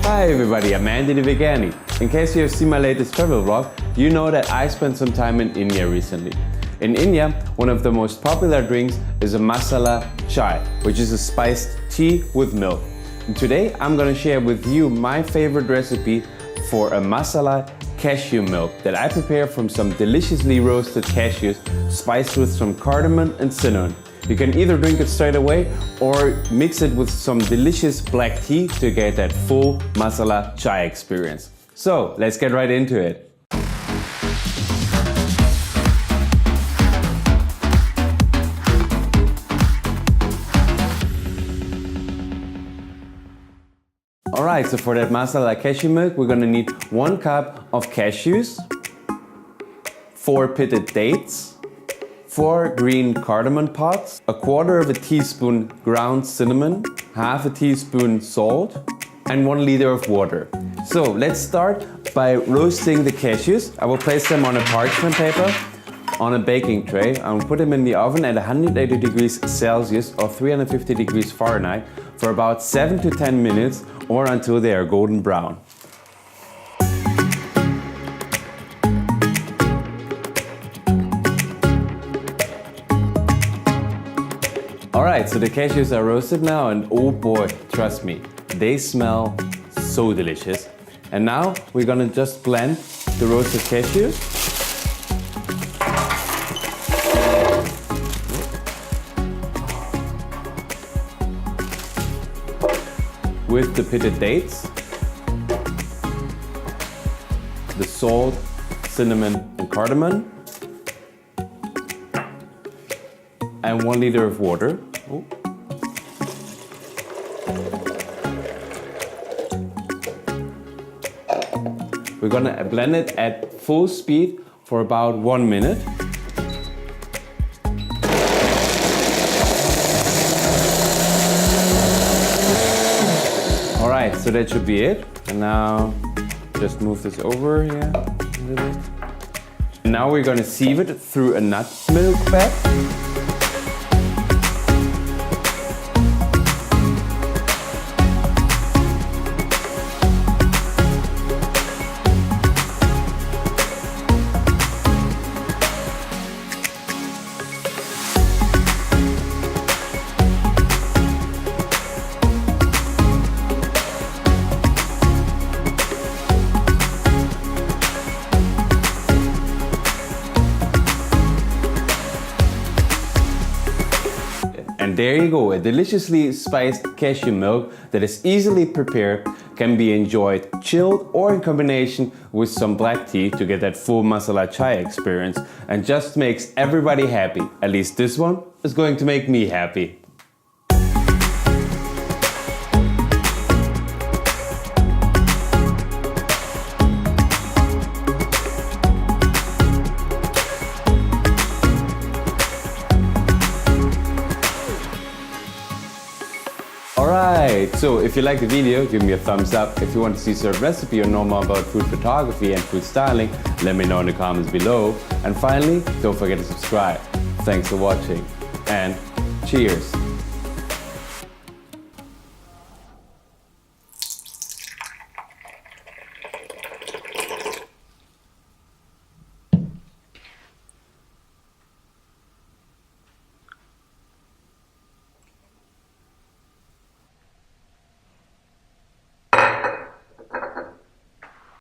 Hi everybody, I'm Andy the Vegani. In case you have seen my latest travel vlog, you know that I spent some time in India recently. In India, one of the most popular drinks is a Masala Chai, which is a spiced tea with milk. And today I'm gonna share with you my favorite recipe for a Masala cashew milk that I prepare from some deliciously roasted cashews spiced with some cardamom and cinnamon. You can either drink it straight away or mix it with some delicious black tea to get that full Masala Chai experience. So let's get right into it. Alright, so for that Masala cashew milk, we're gonna need 1 cup of cashews, 4 pitted dates, 4 green cardamom pods, 1/4 teaspoon ground cinnamon, 1/2 teaspoon salt, and 1 liter of water. So let's start by roasting the cashews. I will place them on a parchment paper on a baking tray. I will put them in the oven at 180 degrees Celsius or 350 degrees Fahrenheit for about 7 to 10 minutes or until they are golden brown. Alright, so the cashews are roasted now and oh boy, trust me, they smell so delicious. And now we're gonna just blend the roasted cashews. With the pitted dates, the salt, cinnamon and cardamom, and 1 liter of water. Oh. We're gonna blend it at full speed for about 1 minute. Alright, so that should be it. And now just move this over here a little bit. And now we're gonna sieve it through a nutmilk bag. And there you go, a deliciously spiced cashew milk that is easily prepared, can be enjoyed chilled or in combination with some black tea to get that full Masala Chai experience and just makes everybody happy. At least this one is going to make me happy. Alright, so if you like the video, give me a thumbs up. If you want to see certain recipe or know more about food photography and food styling, let me know in the comments below. And finally, don't forget to subscribe. Thanks for watching and cheers!